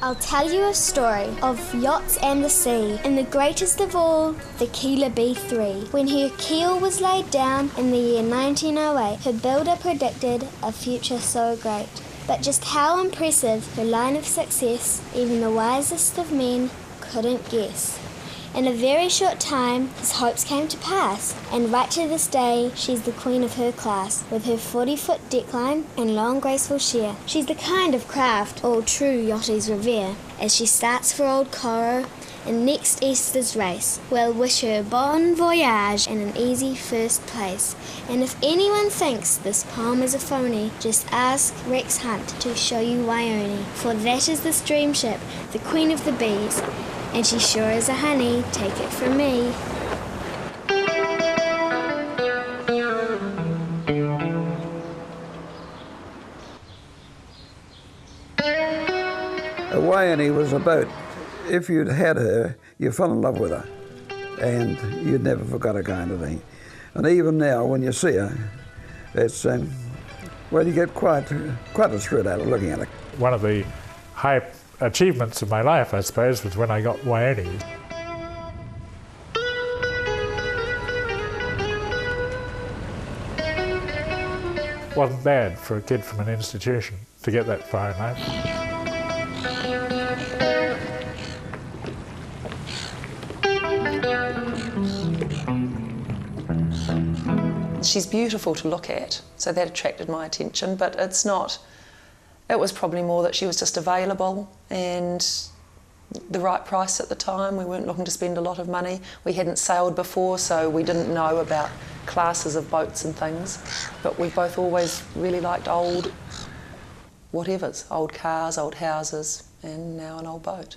I'll tell you a story of yachts and the sea, and the greatest of all, the Keeler B3. When her keel was laid down in the year 1908, her builder predicted a future so great. But just how impressive her line of success, even the wisest of men couldn't guess. In a very short time, his hopes came to pass, and right to this day, she's the queen of her class, with her 40-foot deckline and long graceful sheer. She's the kind of craft all true yachties revere, as she starts for Old Coro in next Easter's race. We'll wish her bon voyage and an easy first place. And if anyone thinks this poem is a phony, just ask Rex Hunt to show you Waione, for that is the stream ship, the queen of the bees, and she sure is a honey, take it from me. Waione was a boat. If you'd had her, you fell in love with her, and you'd never forgot her kind of thing. And even now, when you see her, it's, well, you get quite a thrill out of looking at her. One of the high achievements of my life, I suppose, was when I got Waione. Wasn't bad for a kid from an institution to get that far in life. She's beautiful to look at, so that attracted my attention, but it's not. It was probably more that she was just available and the right price at the time. We weren't looking to spend a lot of money. We hadn't sailed before, so we didn't know about classes of boats and things. But we both always really liked old whatevers, old cars, old houses, and now an old boat.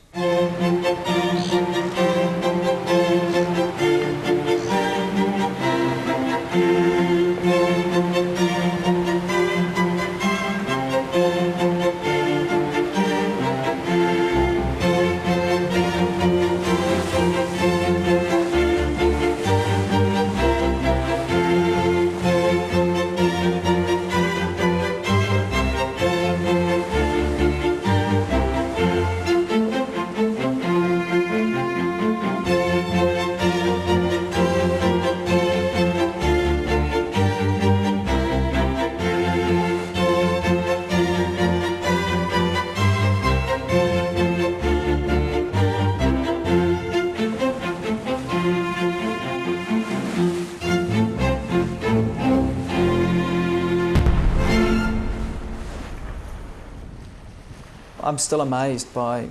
I'm still amazed by,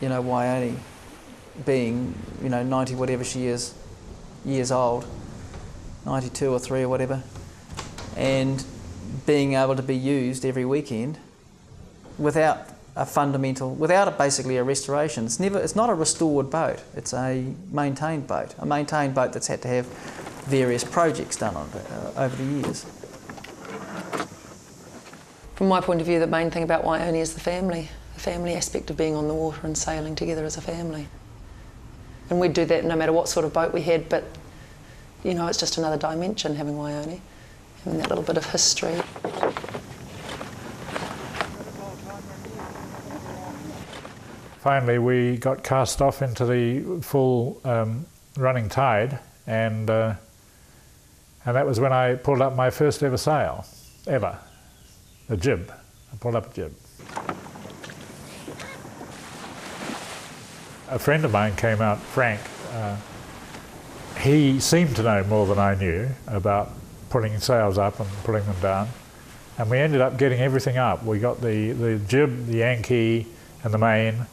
Waione being, 90 whatever she is, years old, 92 or 3 or whatever, and being able to be used every weekend without basically a restoration. It's not a restored boat, it's a maintained boat that's had to have various projects done on it over the years. From my point of view, the main thing about Waione is the family aspect of being on the water and sailing together as a family. And we'd do that no matter what sort of boat we had, but it's just another dimension having Waione, having that little bit of history. Finally, we got cast off into the full running tide, and that was when I pulled up my first ever sail, ever, a jib. I pulled up a jib. A friend of mine came out, Frank. He seemed to know more than I knew about pulling sails up and pulling them down, and we ended up getting everything up. We got the jib, the Yankee, and the main,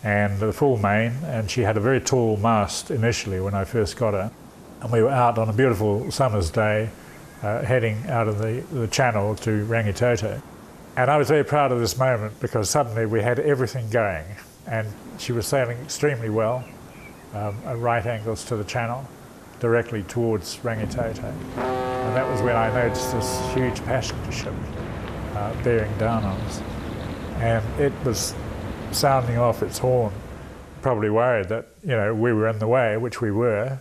and the full main, and she had a very tall mast initially when I first got her. And we were out on a beautiful summer's day, heading out of the channel to Rangitoto. And I was very proud of this moment because suddenly we had everything going, and she was sailing extremely well, at right angles to the channel, directly towards Rangitoto. And that was when I noticed this huge passenger ship bearing down on us. And it was sounding off its horn, probably worried that, we were in the way, which we were.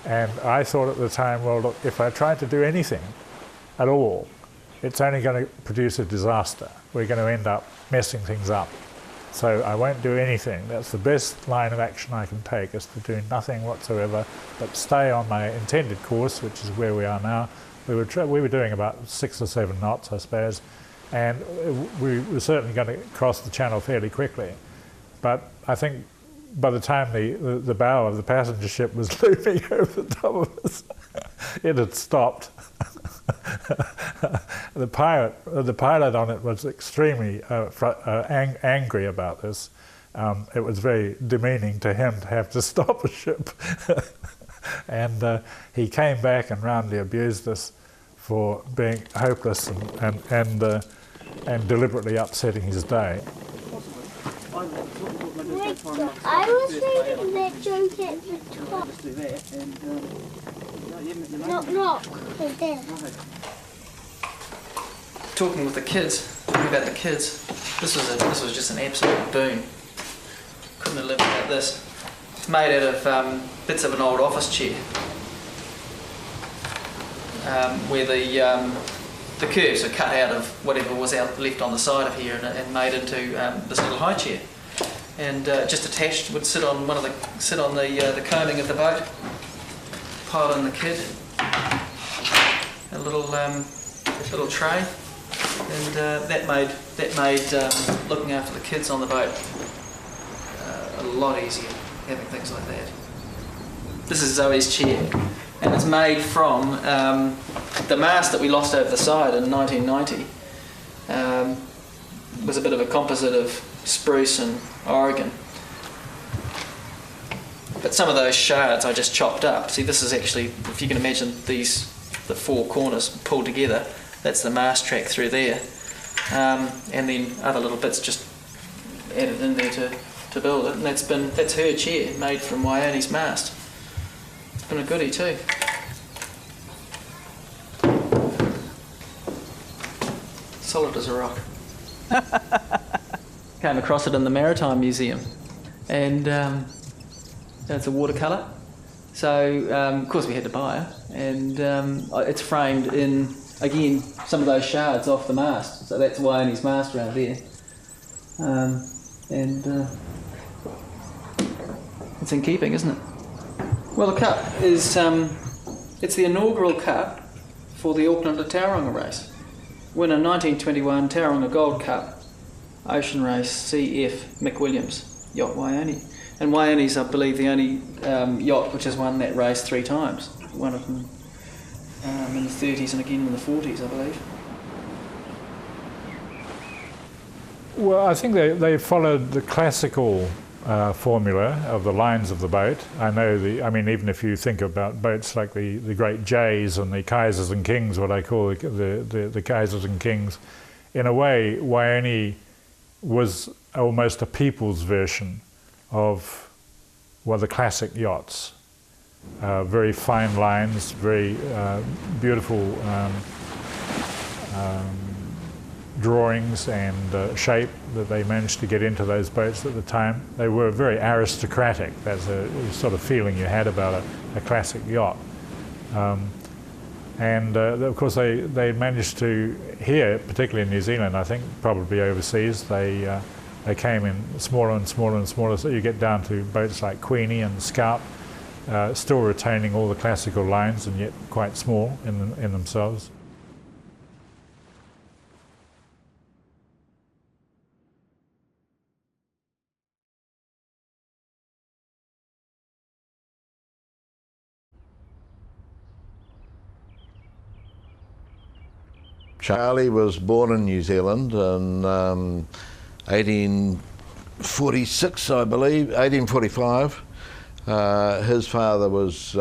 And I thought at the time, well, look, if I tried to do anything at all, it's only going to produce a disaster. We're going to end up messing things up. So I won't do anything. That's the best line of action I can take, is to do nothing whatsoever, but stay on my intended course, which is where we are now. We were doing about 6 or 7 knots, I suppose, and we were certainly going to cross the channel fairly quickly. But I think by the time the bow of the passenger ship was looming over the top of us, it had stopped. The pilot on it was extremely angry about this. It was very demeaning to him to have to stop a ship. And he came back and roundly abused us for being hopeless and deliberately upsetting his day. I was reading that joke at the top. Knock. Right there. Talking with the kids, talking about the kids, this was just an absolute boon. Couldn't have lived without this. It's made out of bits of an old office chair, where the curves are cut out of whatever was left on the side of here and made into this little high chair. And just attached would sit on the coaming of the boat, pile in the kid, a little tray, and that made looking after the kids on the boat a lot easier, having things like that. This is Zoe's chair, and it's made from the mast that we lost over the side in 1990. Was a bit of a composite of spruce and Oregon. But some of those shards I just chopped up. See, this is actually, if you can imagine the 4 corners pulled together, that's the mast track through there. And then other little bits just added in there to build it. And that's her chair, made from Waione's mast. It's been a goodie too. Solid as a rock. Came across it in the Maritime Museum, and it's a watercolour. So of course we had to buy it, and it's framed in, again, some of those shards off the mast. So that's Waione's mast around there, and it's in keeping, isn't it? Well, the cup is it's the inaugural cup for the Auckland Tauranga race. Winner 1921 Tauranga Gold Cup, Ocean Race CF McWilliams, Yacht Waione. And Waione's, I believe, the only yacht which has won that race 3 times. One of them in the 30s and again in the 40s, I believe. Well, I think they followed the classical formula of the lines of the boat. I mean, even if you think about boats like the Great Jays and the Kaisers and Kings, what I call the Kaisers and Kings, in a way, Waione was almost a people's version of, well, the classic yachts. Very fine lines, very beautiful drawings and shape that they managed to get into those boats at the time. They were very aristocratic. That's a sort of feeling you had about a classic yacht. And of course they managed to, here, particularly in New Zealand, I think, probably overseas, they came in smaller and smaller and smaller, so you get down to boats like Queenie and Scout, still retaining all the classical lines and yet quite small in themselves. Charlie was born in New Zealand in 1846, I believe, 1845. His father was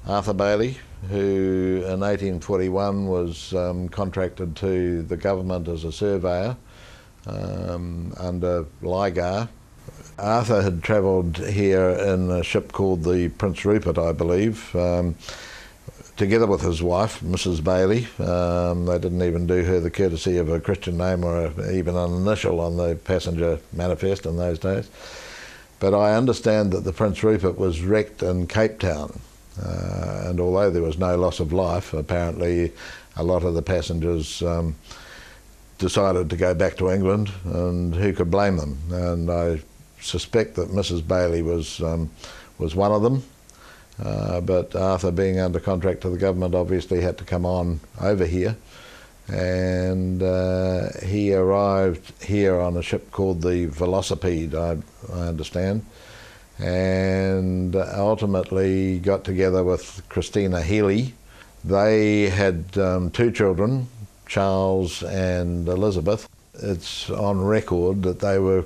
Arthur Bailey, who in 1841 was contracted to the government as a surveyor under Ligar. Arthur had travelled here in a ship called the Prince Rupert, I believe, together with his wife, Mrs. Bailey. They didn't even do her the courtesy of a Christian name or even an initial on the passenger manifest in those days. But I understand that the Prince Rupert was wrecked in Cape Town, and although there was no loss of life, apparently a lot of the passengers decided to go back to England, and who could blame them? And I suspect that Mrs. Bailey was one of them. But Arthur, being under contract to the government, obviously had to come on over here, and he arrived here on a ship called the Velocipede, I understand, and ultimately got together with Christina Healy. They had 2 children, Charles and Elizabeth. It's on record that they were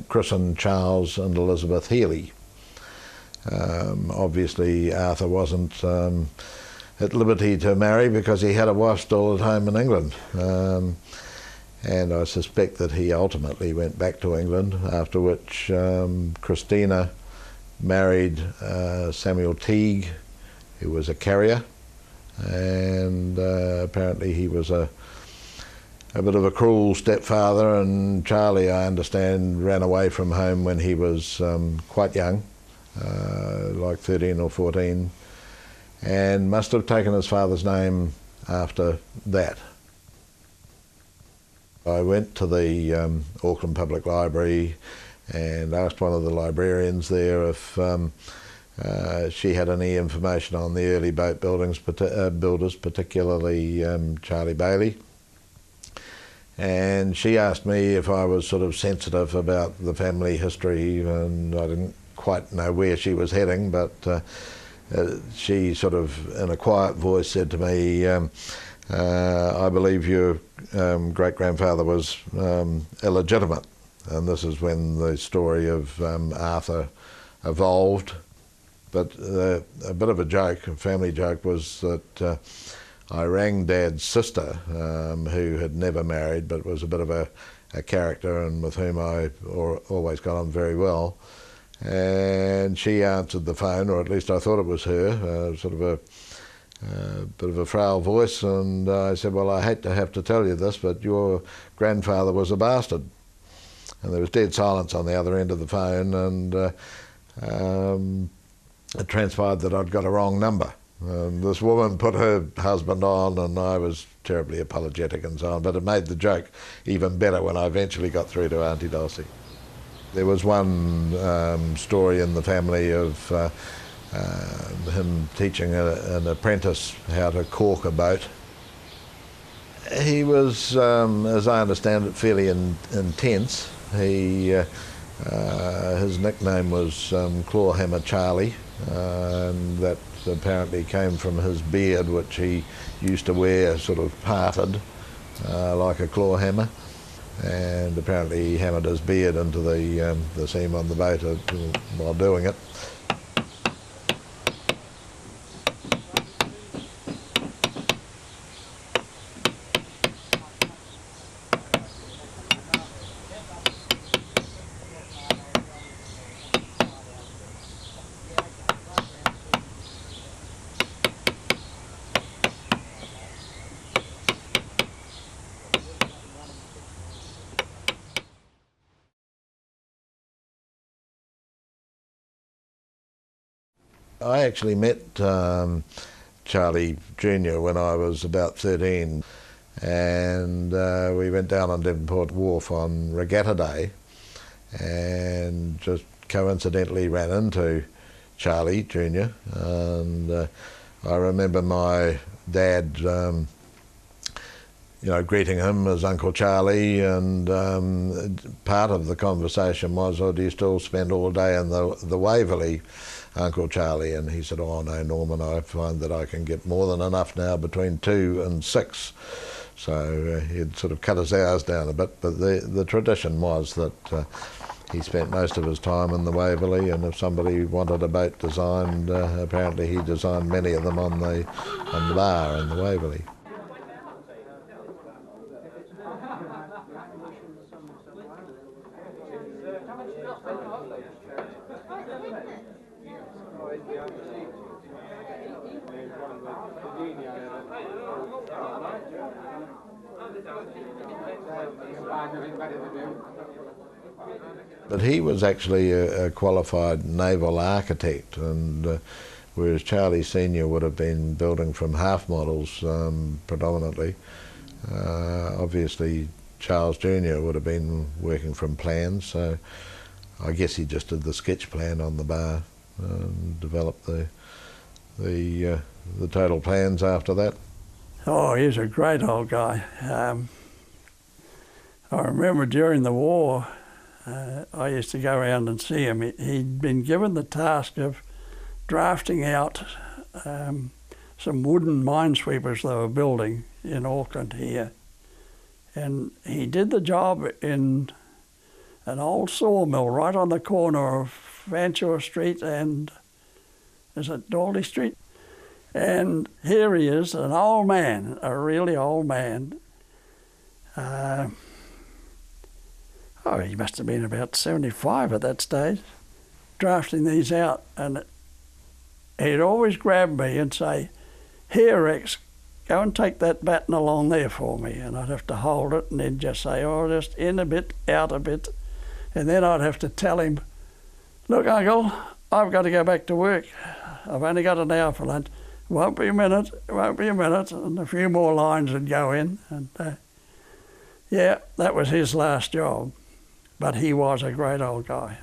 christened Charles and Elizabeth Healy. Obviously Arthur wasn't at liberty to marry because he had a wife still at home in England, and I suspect that he ultimately went back to England, after which Christina married Samuel Teague, who was a carrier, and apparently he was a bit of a cruel stepfather, and Charlie, I understand, ran away from home when he was quite young, like 13 or 14, and must have taken his father's name after that. I went to the Auckland Public Library and asked one of the librarians there if she had any information on the early boat builders, particularly Charlie Bailey. And she asked me if I was sort of sensitive about the family history, and I didn't quite know where she was heading, but she sort of, in a quiet voice, said to me, I believe your great-grandfather was illegitimate. And this is when the story of Arthur evolved. But a bit of a joke, a family joke, was that I rang Dad's sister, who had never married but was a bit of a character and with whom I always got on very well. And she answered the phone, or at least I thought it was her, sort of a bit of a frail voice, and I said, well, I hate to have to tell you this, but your grandfather was a bastard. And there was dead silence on the other end of the phone, and it transpired that I'd got a wrong number. And this woman put her husband on, and I was terribly apologetic and so on, but it made the joke even better when I eventually got through to Auntie Dulcie. There was one story in the family of him teaching an apprentice how to caulk a boat. He was, as I understand it, fairly intense. His nickname was Clawhammer Charlie, and that apparently came from his beard, which he used to wear sort of parted like a claw hammer. And apparently he hammered his beard into the seam on the boat while doing it. I actually met Charlie Jr. when I was about 13, and we went down on Devonport Wharf on Regatta Day and just coincidentally ran into Charlie Jr. And I remember my dad greeting him as Uncle Charlie, and part of the conversation was, oh, do you still spend all day in the Waverley, Uncle Charlie? And he said, oh no, Norman, I find that I can get more than enough now between 2 and 6. So he'd sort of cut his hours down a bit, but the tradition was that he spent most of his time in the Waverley, and if somebody wanted a boat designed, apparently he designed many of them on the bar in the Waverley. But he was actually a qualified naval architect, and whereas Charlie Senior would have been building from half models predominantly, obviously Charles Jr. would have been working from plans, so I guess he just did the sketch plan on the bar and developed the total plans after that. Oh, he's a great old guy. I remember during the war, I used to go around and see him. He'd been given the task of drafting out some wooden minesweepers they were building in Auckland here. And he did the job in an old sawmill right on the corner of Vanshaw Street and, is it Dawley Street? And here he is, an old man, a really old man. He must have been about 75 at that stage, drafting these out. And he'd always grab me and say, "Here, Rex, go and take that batten along there for me." And I'd have to hold it and then just say, "Oh, just in a bit, out a bit." And then I'd have to tell him, "Look, Uncle, I've got to go back to work. I've only got an hour for lunch. Won't be a minute, won't be a minute." And a few more lines would go in. And yeah, that was his last job. But he was a great old guy.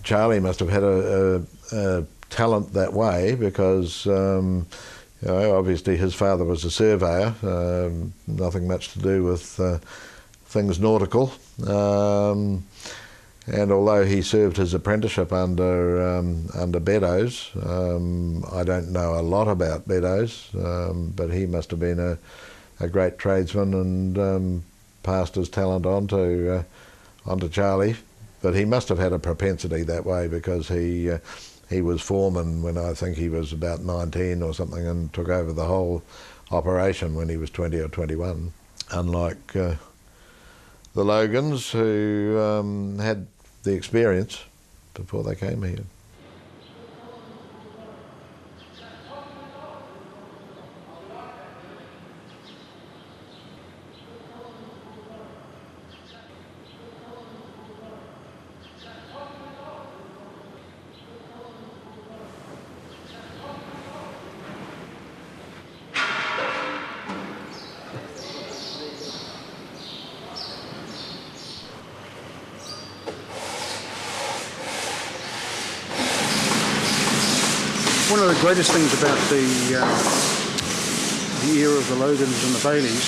Charlie must have had a talent that way because obviously his father was a surveyor, nothing much to do with things nautical. And although he served his apprenticeship under Beddoes, I don't know a lot about Beddoes, but he must have been a great tradesman and passed his talent on to Charlie. But he must have had a propensity that way because he was foreman when I think he was about 19 or something and took over the whole operation when he was 20 or 21. Unlike the Logans who had the experience before they came here. One of the greatest things about the era of the Logans and the Baileys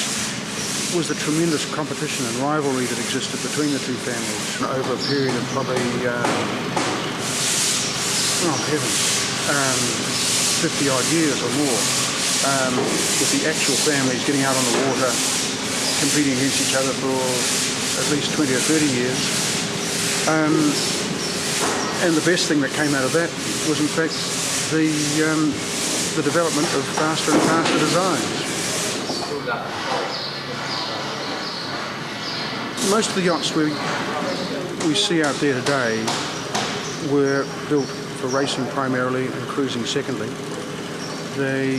was the tremendous competition and rivalry that existed between the two families over a period of probably, 50 odd years or more, with the actual families getting out on the water, competing against each other for at least 20 or 30 years. And the best thing that came out of that was in fact the development of faster and faster designs. Most of the yachts we see out there today were built for racing primarily and cruising secondly. The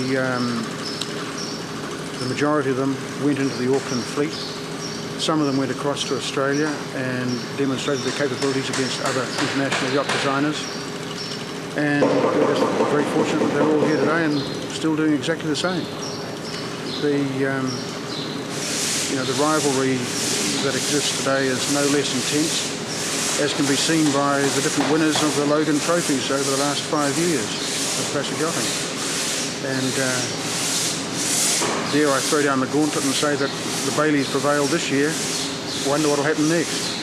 majority of them went into the Auckland fleet. Some of them went across to Australia and demonstrated their capabilities against other international yacht designers. And we're just very fortunate that they're all here today and still doing exactly the same. The rivalry that exists today is no less intense, as can be seen by the different winners of the Logan trophies over the last 5 years of classic yachting. And dare I throw down the gauntlet and say that the Baileys prevailed this year. Wonder what will happen next.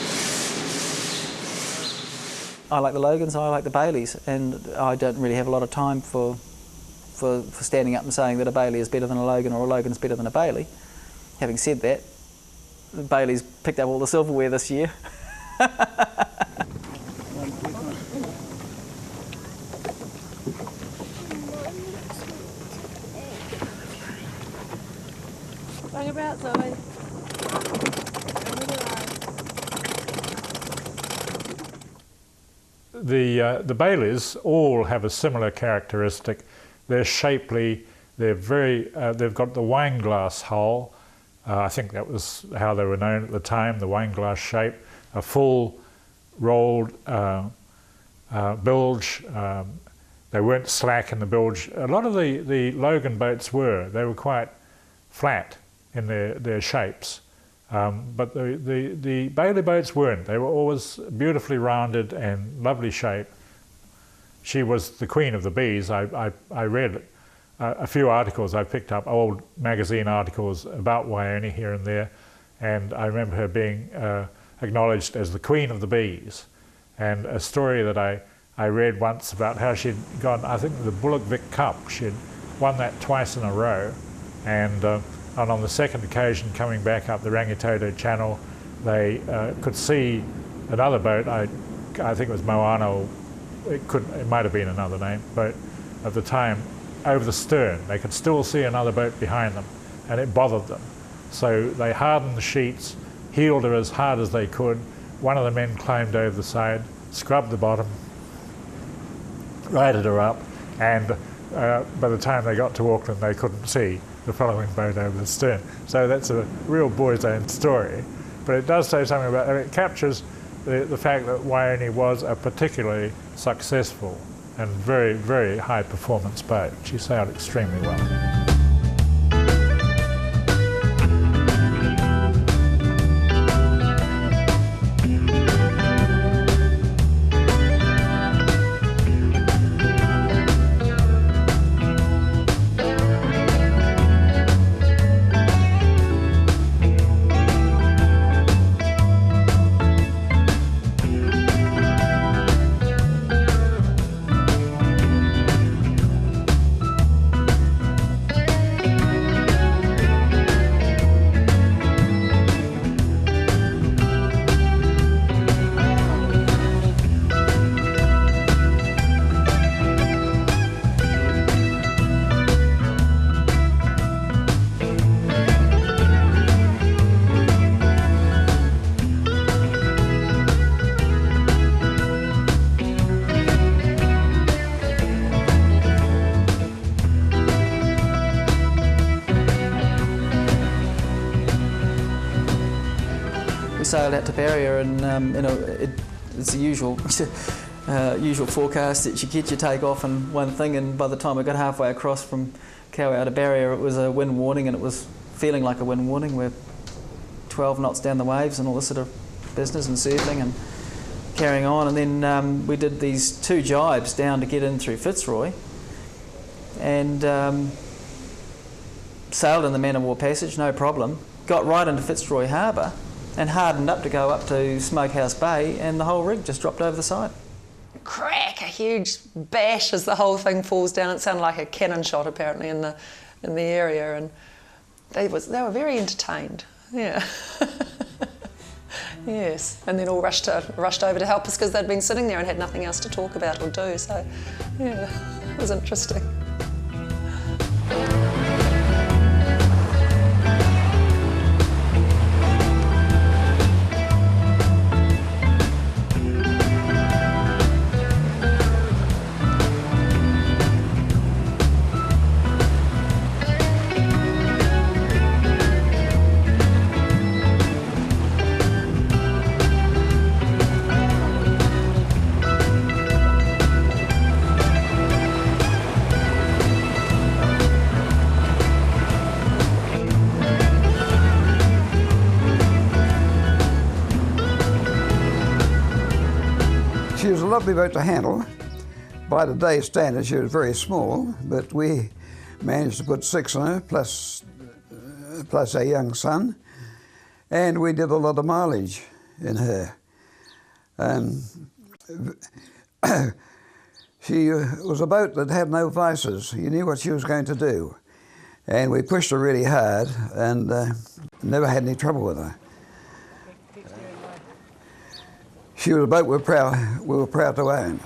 I like the Logans, I like the Baileys, and I don't really have a lot of time for standing up and saying that a Bailey is better than a Logan or a Logan's better than a Bailey. Having said that, the Baileys picked up all the silverware this year. Bang about, Zoe. The Baileys all have a similar characteristic. They're shapely. They're they've got the wine glass hull. I think that was how they were known at the time. The wine glass shape, a full rolled bilge. They weren't slack in the bilge. A lot of the Logan boats were. They were quite flat in their shapes. But the Bailey boats weren't. They were always beautifully rounded and lovely shape. She was the queen of the bees. I read a few articles. I picked up old magazine articles about Waione here and there, and I remember her being acknowledged as the queen of the bees. And a story that I read once about how she'd gone, I think the Bullock Vic Cup, she'd won that twice in a row, and on the second occasion coming back up the Rangitoto Channel, they could see another boat, I think it was Moana, it might have been another name, but at the time, over the stern. They could still see another boat behind them, and it bothered them. So they hardened the sheets, heeled her as hard as they could. One of the men climbed over the side, scrubbed the bottom, righted her up, and by the time they got to Auckland, they couldn't see the following boat over the stern. So that's a real boy's own story. But it does say something about, it captures the fact that Waione was a particularly successful and very, very high performance boat. She sailed extremely well. Sailed out to Barrier, and it's the usual usual forecast that you get your take off and one thing, and by the time we got halfway across from Kauai out to Barrier, it was a wind warning, and it was feeling like a wind warning. We're 12 knots down the waves and all this sort of business and surfing and carrying on, and then we did these 2 jibes down to get in through Fitzroy, and sailed in the Man of War Passage, no problem. Got right into Fitzroy Harbour and hardened up to go up to Smokehouse Bay, and the whole rig just dropped over the side. Crack, a huge bash as the whole thing falls down. It sounded like a cannon shot apparently in the area, and they were very entertained. Yeah. Yes, and then all rushed over to help us because they'd been sitting there and had nothing else to talk about or do. So, yeah, it was interesting. She was a lovely boat to handle. By today's standards, she was very small, but we managed to put 6 in her, plus our young son, and we did a lot of mileage in her. She was a boat that had no vices. You knew what she was going to do, and we pushed her really hard and never had any trouble with her. She was a boat we were proud to own.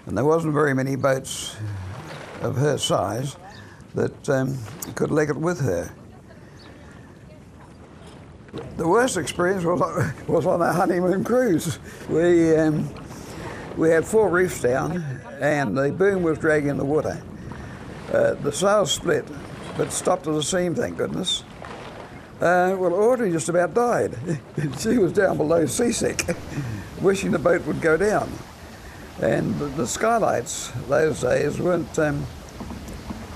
And there wasn't very many boats of her size that could leg it with her. The worst experience was on our honeymoon cruise. We had 4 reefs down and the boom was dragging the water. The sails split, but stopped at the seam, thank goodness. Well, Audrey just about died. She was down below seasick, wishing the boat would go down. And the skylights those days weren't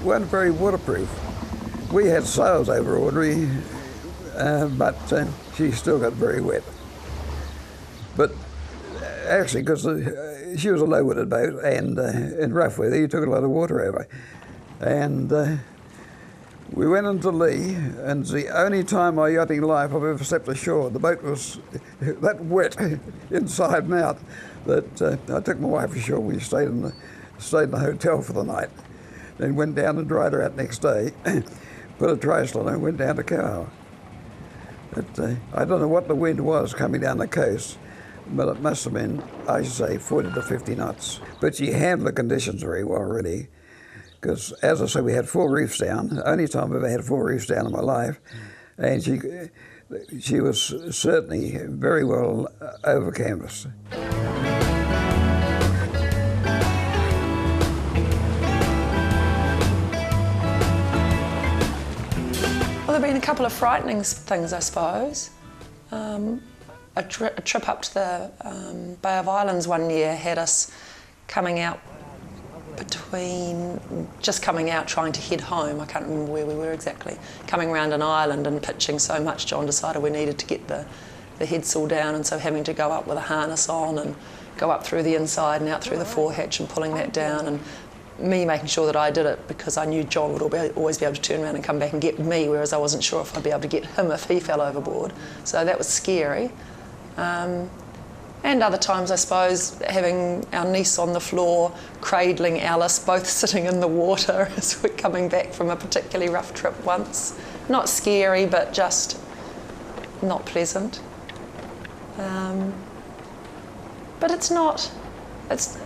very waterproof. We had sails over Audrey, but she still got very wet. But actually, because she was a low-water boat, and in rough weather, you took a lot of water over. And we went into lee, and it's the only time in my yachting life I've ever stepped ashore. The boat was that wet inside and out that I took my wife ashore. We stayed in the hotel for the night, then went down and dried her out next day, put a trysail on her and went down to Kauai. But I don't know what the wind was coming down the coast, but it must have been, I should say, 40 to 50 knots. But she handled the conditions very well, really, because, as I say, we had 4 reefs down, the only time I've ever had 4 reefs down in my life, and she was certainly very well over canvas. Well, there have been a couple of frightening things, I suppose. A trip up to the Bay of Islands one year had us coming out trying to head home. I can't remember where we were exactly. Coming around an island and pitching so much, John decided we needed to get the headsail down, and so having to go up with a harness on and go up through the inside and out through the forehatch and pulling that down, and me making sure that I did it because I knew John would always be able to turn around and come back and get me, whereas I wasn't sure if I'd be able to get him if he fell overboard. So that was scary. And other times, I suppose, having our niece on the floor, cradling Alice, both sitting in the water as we're coming back from a particularly rough trip once. Not scary, but just not pleasant. But it's not, it's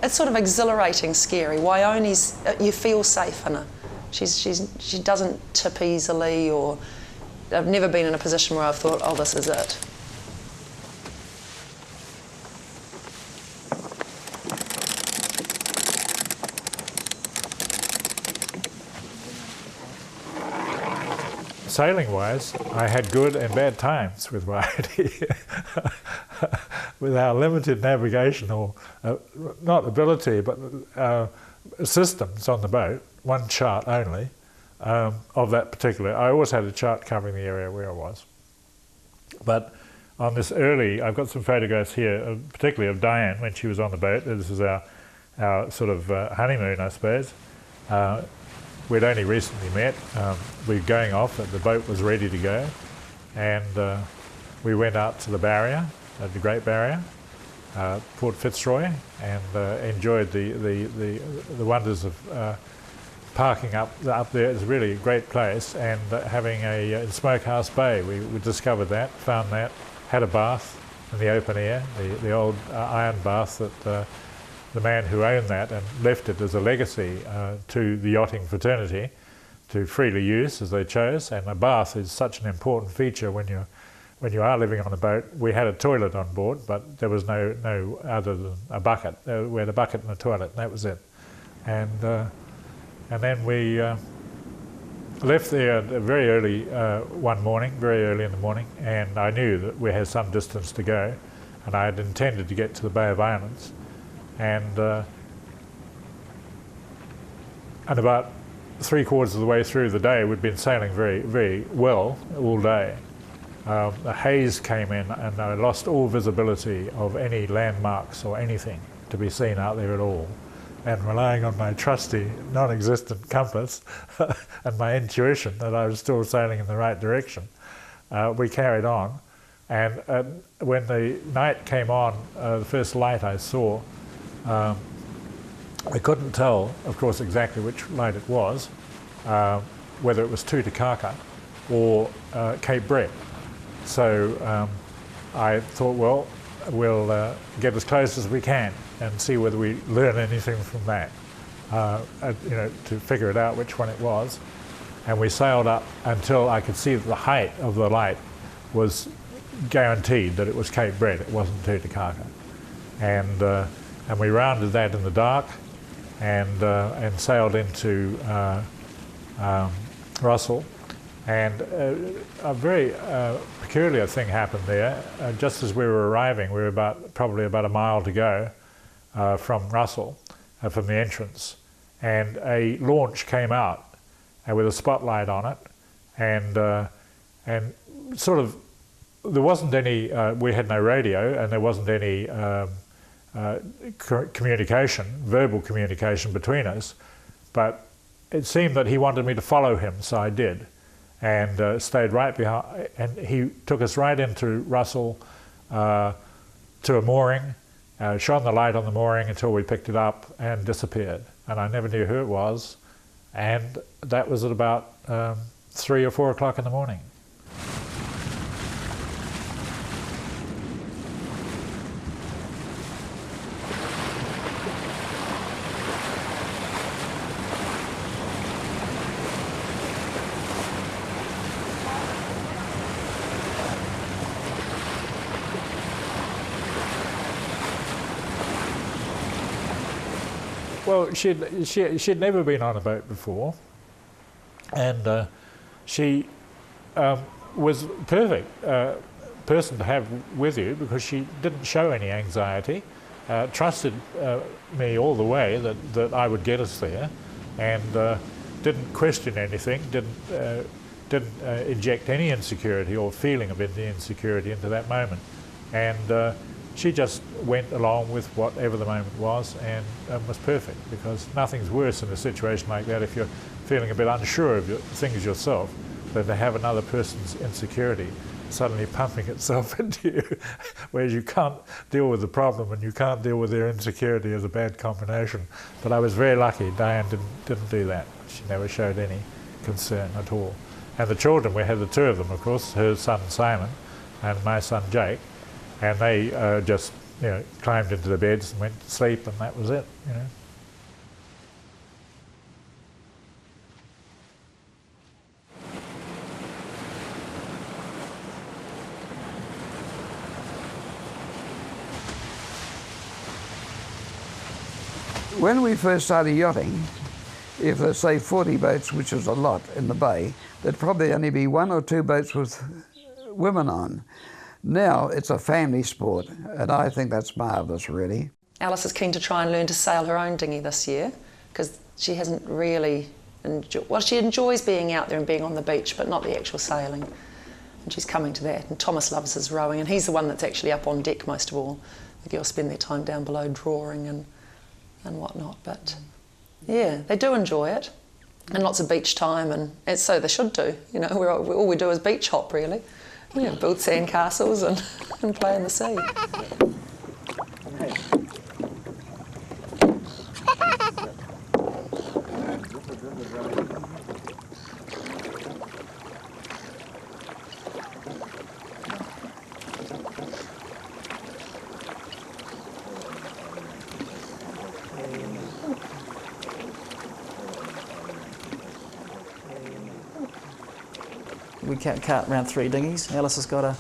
sort of exhilarating scary. Waione's, you feel safe in her. She doesn't tip easily, or I've never been in a position where I've thought, oh, this is it. Sailing-wise, I had good and bad times with Waione. With our limited navigational, not ability, but systems on the boat, one chart only of that particular. I always had a chart covering the area where I was. But on this early, I've got some photographs here, particularly of Diane when she was on the boat. This is our sort of honeymoon, I suppose. We'd only recently met. We were going off, the boat was ready to go, and we went out to the barrier, the Great Barrier, Port Fitzroy, and enjoyed the wonders of parking up there. It's really a great place, and having a Smokehouse Bay. We discovered that, found that, had a bath in the open air, the old iron bath that the man who owned that and left it as a legacy to the yachting fraternity to freely use as they chose. And a bath is such an important feature when you are living on a boat. We had a toilet on board, but there was no other than a bucket. We had a bucket and a toilet, and that was it. And then we left there very early one morning, very early in the morning, and I knew that we had some distance to go, and I had intended to get to the Bay of Islands. And about 3/4 of the way through the day, we'd been sailing very, very well all day. The haze came in, and I lost all visibility of any landmarks or anything to be seen out there at all. And relying on my trusty, non-existent compass and my intuition that I was still sailing in the right direction, we carried on. And when the night came on, the first light I saw, I couldn't tell, of course, exactly which light it was, whether it was Tutukaka or Cape Brett. So I thought, well, we'll get as close as we can and see whether we learn anything from that, to figure it out which one it was. And we sailed up until I could see that the height of the light was guaranteed that it was Cape Brett, it wasn't Tutukaka. And we rounded that in the dark and sailed into Russell. And a very peculiar thing happened there. Just as we were arriving, we were probably about a mile to go from Russell, from the entrance, and a launch came out with a spotlight on it, and sort of there wasn't any. We had no radio, and there wasn't any communication, verbal communication between us, but it seemed that he wanted me to follow him, so I did, and stayed right behind, and he took us right into Russell to a mooring, shone the light on the mooring until we picked it up and disappeared, and I never knew who it was, and that was at about 3 or 4 o'clock in the morning. Well, she'd never been on a boat before, and she was perfect person to have with you because she didn't show any anxiety, trusted me all the way that I would get us there, and didn't question anything, didn't inject any insecurity or feeling of the insecurity into that moment, and she just went along with whatever the moment was and was perfect, because nothing's worse in a situation like that if you're feeling a bit unsure of things yourself than to have another person's insecurity suddenly pumping itself into you, whereas you can't deal with the problem and you can't deal with their insecurity as a bad combination. But I was very lucky Diane didn't do that. She never showed any concern at all. And the children, we had the two of them, of course, her son Simon and my son Jake, and they just, climbed into the beds and went to sleep, and that was it, When we first started yachting, if there's, say, 40 boats, which is a lot in the bay, there'd probably only be 1 or 2 boats with women on. Now it's a family sport, and I think that's marvellous, really. Alice is keen to try and learn to sail her own dinghy this year, because she hasn't really she enjoys being out there and being on the beach, but not the actual sailing. And she's coming to that. And Thomas loves his rowing, and he's the one that's actually up on deck most of all. The girls spend their time down below drawing and whatnot. But yeah, they do enjoy it, and lots of beach time, and so they should do. All we do is beach hop, really. Build sand castles and play in the sea. We cart around 3 dinghies. Alice has got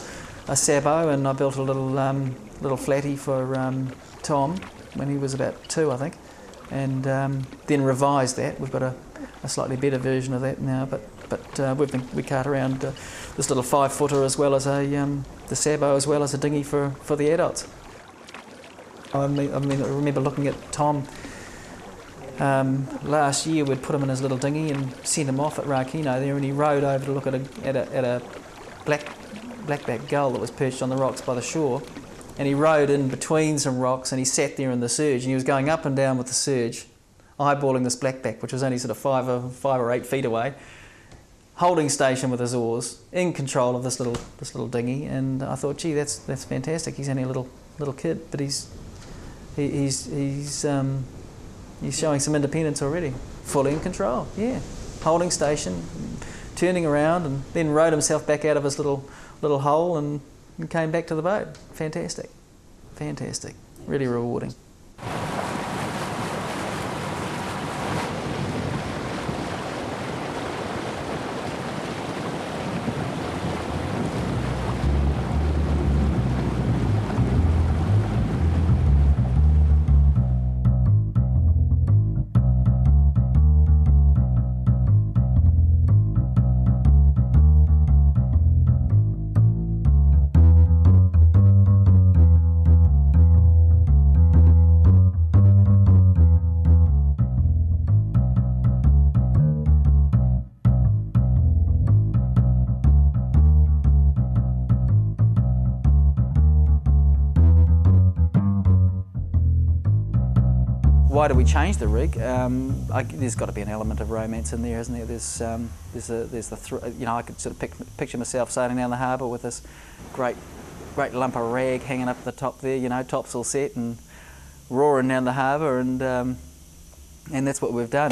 a Sabo, and I built a little flatty for Tom when he was about 2, I think, and then revised that. We've got a slightly better version of that now, but we cart around this little 5-footer as well as the Sabo, as well as a dinghy for the adults. I remember looking at Tom. Last year we'd put him in his little dinghy and sent him off at Rakino there, and he rowed over to look at a blackback gull that was perched on the rocks by the shore, and he rowed in between some rocks, and he sat there in the surge, and he was going up and down with the surge, eyeballing this blackback, which was only sort of 5 or 8 feet away, holding station with his oars, in control of this little dinghy. And I thought, gee, that's fantastic. He's only a little kid, but he's showing some independence already. Fully in control, yeah. Holding station, turning around, and then rowed himself back out of his little hole and came back to the boat. Fantastic. Fantastic. Really rewarding. Why do we change the rig? There's got to be an element of romance in there, isn't there? I could sort of picture myself sailing down the harbour with this great lump of rag hanging up at the top there, topsail set and roaring down the harbour, and that's what we've done.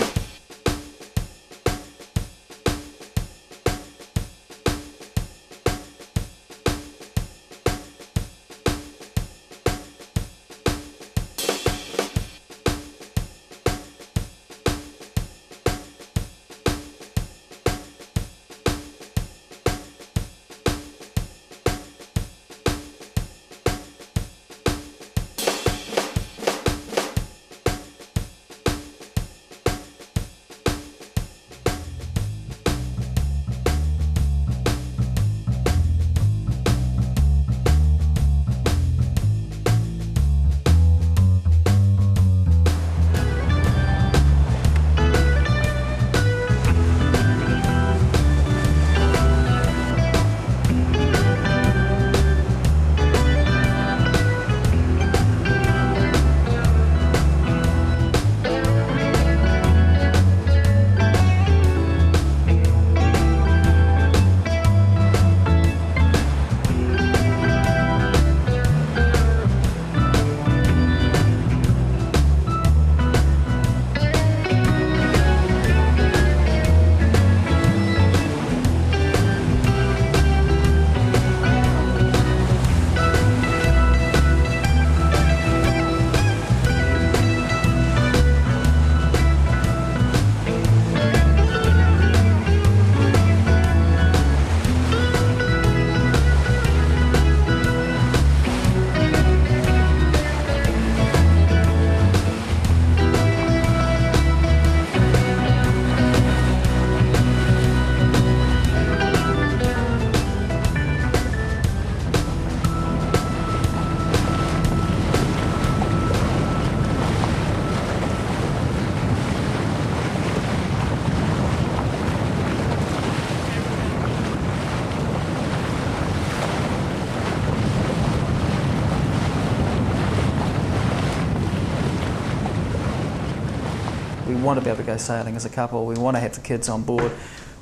We want to be able to go sailing as a couple. We want to have the kids on board.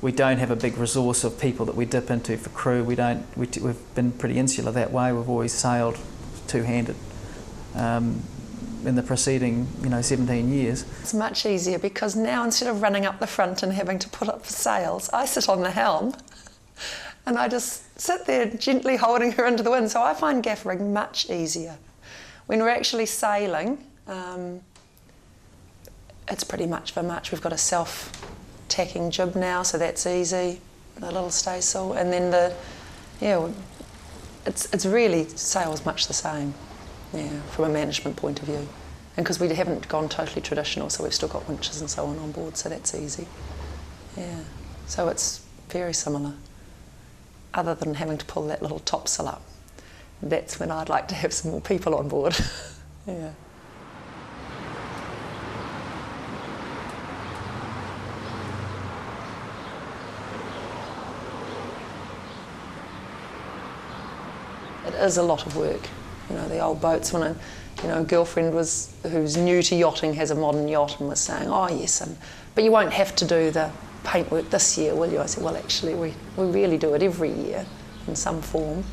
We don't have a big resource of people that we dip into for crew. We've been pretty insular that way. We've always sailed two-handed in the preceding 17 years. It's much easier because now instead of running up the front and having to put up the sails, I sit on the helm and I just sit there gently holding her into the wind. So I find gaff rigging much easier. When we're actually sailing, it's pretty much for much. We've got a self-tacking jib now, so that's easy, the little staysail, and then it's really sails much the same, from a management point of view. And because we haven't gone totally traditional, so we've still got winches and so on board, so that's easy. Yeah, so it's very similar, other than having to pull that little topsail up. That's when I'd like to have some more people on board. Yeah. It is a lot of work, the old boats. When a girlfriend who's new to yachting has a modern yacht and was saying, oh yes, but you won't have to do the paintwork this year, will you? I said, well actually we really do it every year in some form.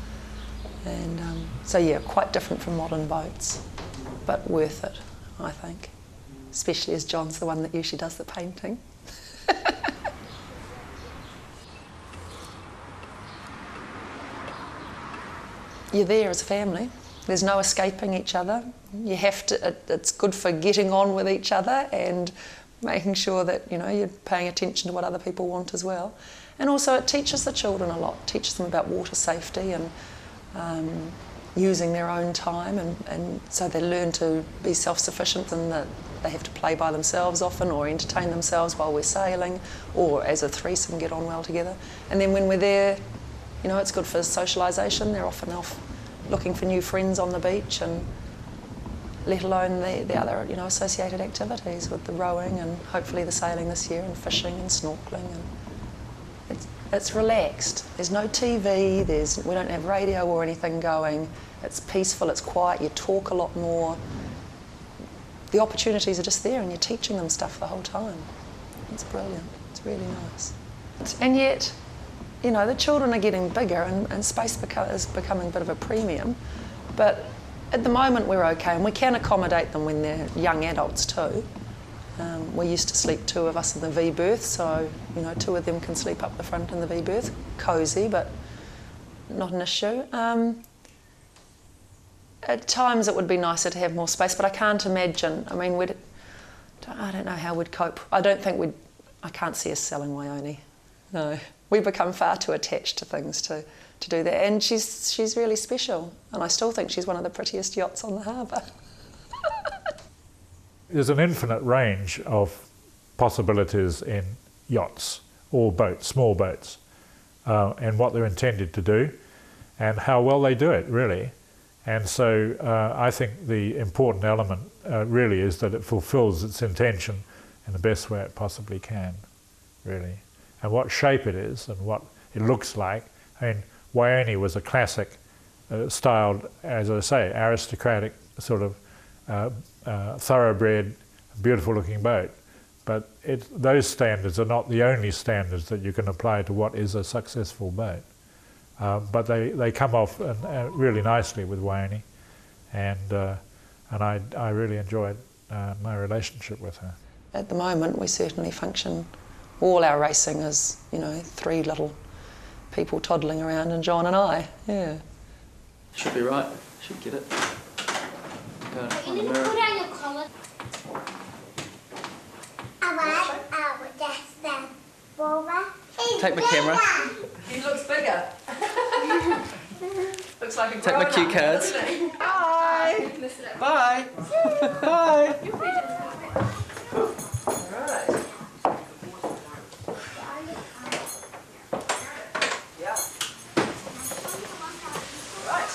And so yeah, quite different from modern boats, but worth it, I think. Especially as John's the one that usually does the painting. You're there as a family. There's no escaping each other. You have to. It's good for getting on with each other and making sure that you're paying attention to what other people want as well. And also, it teaches the children a lot. It teaches them about water safety and using their own time, and so they learn to be self-sufficient and that they have to play by themselves often or entertain themselves while we're sailing, or as a threesome get on well together. And then when we're there, it's good for socialisation. They're often off looking for new friends on the beach, and let alone the other associated activities with the rowing and hopefully the sailing this year and fishing and snorkelling. And it's relaxed. There's no TV. We don't have radio or anything going. It's peaceful. It's quiet. You talk a lot more. the opportunities are just there and you're teaching them stuff the whole time. It's brilliant. It's really nice. And yet, you know, the children are getting bigger and space is becoming a bit of a premium, but at the moment we're okay, and we can accommodate them when they're young adults too. We used to sleep 2 of us in the V berth, so you know 2 of them can sleep up the front in the V berth. Cosy, but not an issue. At times it would be nicer to have more space, but I can't imagine. I mean, I don't know how we'd cope. I can't see us selling Waione. No, we become far too attached to things to do that. And she's really special, and I still think she's one of the prettiest yachts on the harbour. There's an infinite range of possibilities in yachts or boats, small boats, and what they're intended to do and how well they do it, really. And so I think the important element really is that it fulfills its intention in the best way it possibly can, really. And what shape it is and what it looks like. I mean, Waione was a classic styled, as I say, aristocratic sort of thoroughbred, beautiful looking boat. But those standards are not the only standards that you can apply to what is a successful boat. But they come off really nicely with Waione, and I really enjoyed my relationship with her. At the moment we certainly function, all our racing is, you know, 3 little people toddling around and John and I, yeah. Should be right. Should get it. You need to put down your collar. Take my camera. He looks bigger. Looks like a Take my cue cards. Bye. Bye. Bye. Alright. Yeah. Right.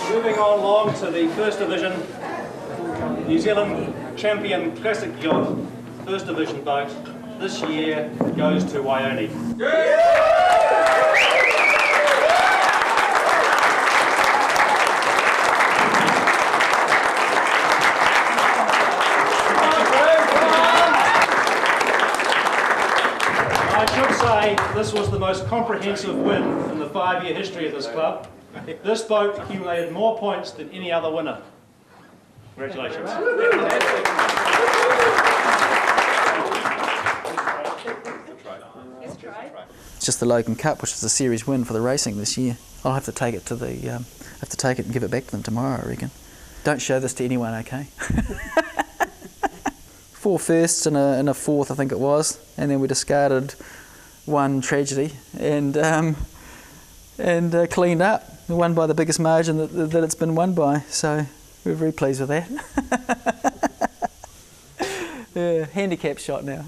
Moving on along to the First Division New Zealand Champion Classic Yacht First Division boat. This year goes to Waione. I should say this was the most comprehensive win in the 5-year history of this club. This boat accumulated more points than any other winner. Congratulations. It's just the Logan Cup, which is a series win for the racing this year. I'll have to take it to the and give it back to them tomorrow, I reckon. Don't show this to anyone, okay? 4 firsts and a 4th, I think it was, and then we discarded 1 tragedy and cleaned up. We won by the biggest margin that it's been won by, so we're very pleased with that. Yeah, handicap shot now.